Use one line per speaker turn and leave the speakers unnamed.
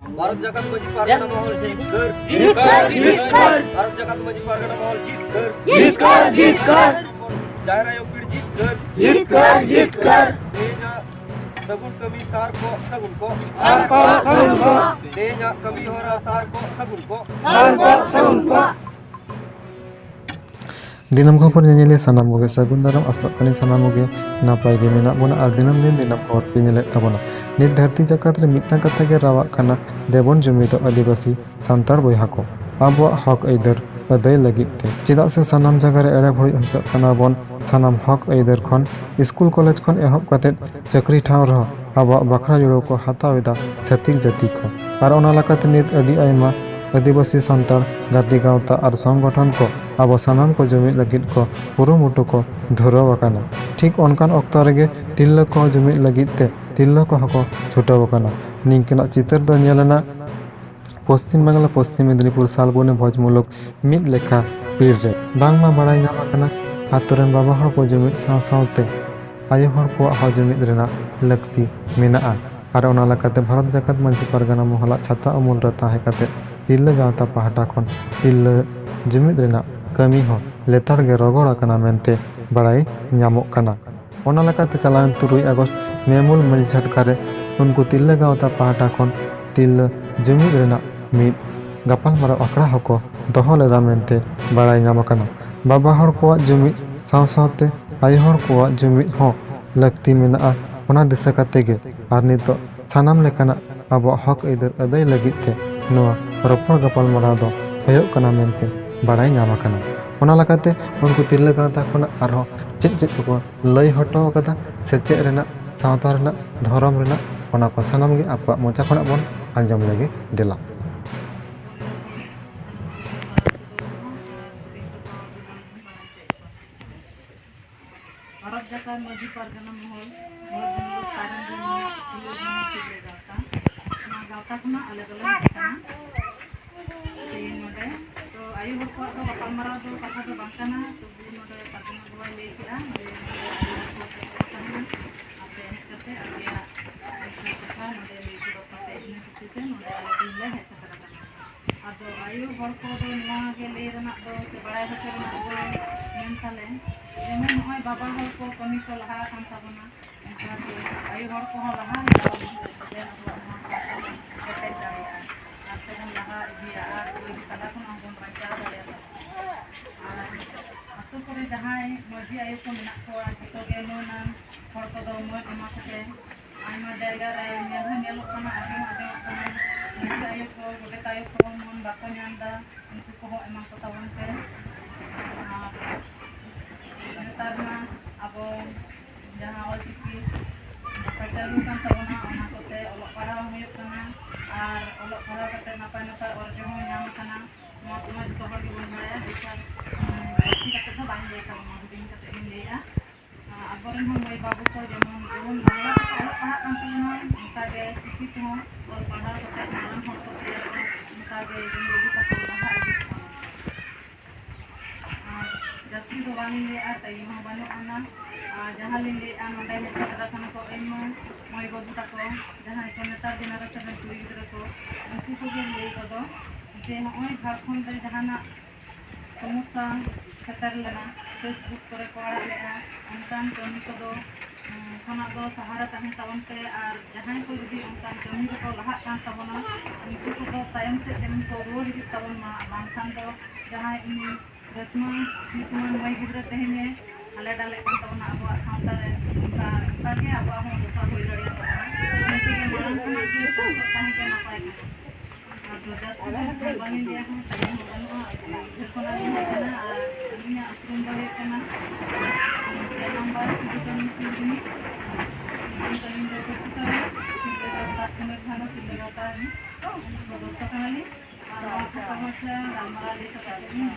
भारत जाकत मजी पारगना महल जीत कर भारत जाकत मजी पारगना महल जीत कर जायरा योगपीड जीत कर देना सगुन कमी सार को सगुन को देना कमी हो रहा सार को सगुन को
Dinamkhobor nyanyeli sanam koge sagun daram asok kani sanam koge napai ge menak bona ar dinam din Dinamkhobor pinyelet tabona nit dharti jakat re mitang katha ge rawak kana debon jumido adibasi santar boyha ko abuak hok aidar aday lagit te chedak se sanam jaga re ere bhoi hojak kana bon sanam hok aidar khon school college khon ehob katet chakri thaw rho abuak bakra juro ko hataw eda chhatik jati ko ar ona lakate nit adi aima आदिवासी सान्ताड़ गाती गावता और संगठन को अब सानाम को जुमिद लगित को कुरुमुटु को धुराव आकाना ठीक ओनकान अक्तो रेगे तिल्ला को जुमिद लगित ते तिल्ला को हको छुटाव आकाना निंकिना चितर दो नेलना पश्चिम बांगला पश्चिम मेदिनीपुर सालबोने भोजमुलुक मिद लेखा पीर रे बांगमा बाड़ाय नाम आकाना आतुरेन बाबा हर को जुमिद साव सावते आयो हर को हा जुमिद रेना लक्ति मेनाआ और ओना लकाते भारत जाकत मांझी पारगाना महला छाता अमूल रे ताहे काते तिल्ला गावता पाहटा खन तिल्ला जुमिद रेना कमी हो लेतार गे रगड़ आकाना मेनते बाड़ाय ᱧᱟᱢᱚᱜ ᱠᱟᱱᱟ ᱚᱱᱟ ᱞᱮᱠᱟᱛᱮ ᱪᱟᱞᱟᱣᱮᱱ 3 ᱟᱜᱚᱥᱴ ᱢᱮᱢᱩᱞ ᱢᱟᱹᱡᱷᱤ ᱪᱷᱟᱴᱠᱟᱨᱮ उनको तिल्ला गावता पाहटा खन तिल्ला जुमिद रेना मिद गापालमाराव आखड़ा हको दोहो लेदा मेनते बाड़ाय ᱧᱟᱢ आकाना बाबा हर कोआ जुमिद साव सावते आयो हर कोआ जुमिद हो लक्ति मेनाआ ओना दिशा काते गे आर नितो सानाम लेकाना आबो हक आइदार अदाय लगित ते नोआ रपड़ गापालमाराव दो होयोग कना मेनते बाड़ाय ᱧᱟᱢ आकाना ओना लकाते उनको तिल्ला गावता खन आरो चेक चेक को लय हटो कदा से चेक रेना सावता रेना धर्म रेना ओना को सानाम गे आपा मोचा खना बोन आंजम लगे देला
भारत जाकत मजी पारगना महल बहुत कारण गावता खुना अलग अलग नोडे तो आयु हर को गापालमारा दो कथा दो बांकाना तो नोडे पारगना गवाय लई किया आपे हेकते आलिया कथा नोडे लई किरो कते इने किते नोडे दिले हेता करा आदो आयु हर को दो नवा के लई रना दो से बड़ाय होते रना दो मेन थाले जेमन नय बाबा हर को कमी को लहा कान ताबना एनकाते आयु हर को लहा दे लहा दिया और कोई कला को हम बचा दे आतो करे जहां मजी आयु को मेना को तो गे नोना हर को दो मय एमा कते आयमा जायगा रे नेलो कना आदम कना निसा आयु को गोटे आयु को मन बाको न्यानदा उनको को एमा को तावन पे नेतारना अब जहां ऑलचिकी पचालू kan tabona ona kote olok parah huyuk kana ar olok parah kate napai napai orjo ho nyam kana mo kuma jito hor gibon baraya besar kate do bang de kana mo din kate in leya aboren ho mai babu ko jemon jemon bangla kate olok parah kan tuna ontage sikit ho olok parah kate malam hor kote ontage jemon kate laha idi jati do bang leya tai ho banu ana जहाँ लिंगे नोडे हेटा खाना को एमा मई बाबू तको जहाँ को नेता generation कुड़ी गिद्रा को उनको को लई को जे नय झारखंड रे जहाना समस्या खतर लेना फेसबुक करे को आड़ा लेआ उनकान कमी को दो खाना दो सहारा ताहें तावन पे और जहां को यदि उनकान कमी को लहा कान तावना उनको को तायम से जेमन को रोड हित तावन मा बांखान दो जहां इन रत्मा नितमान मई गिद्रा तेहने आले डाले kan tabona abo सावता रे उनका के abo हो दोसा होई दड़िया tabona उनके के मारन kana के ताहे के नापाय आदो दस बनी दिया हम ताहे हो बनो झरकोना नि kana ar aninya असरुम बहे kana नंबर कितन किनी कलिन दो कुता किता में खाना किले जाता है तो दोसा kana li और आपको समस्या हमारा ले सकते हैं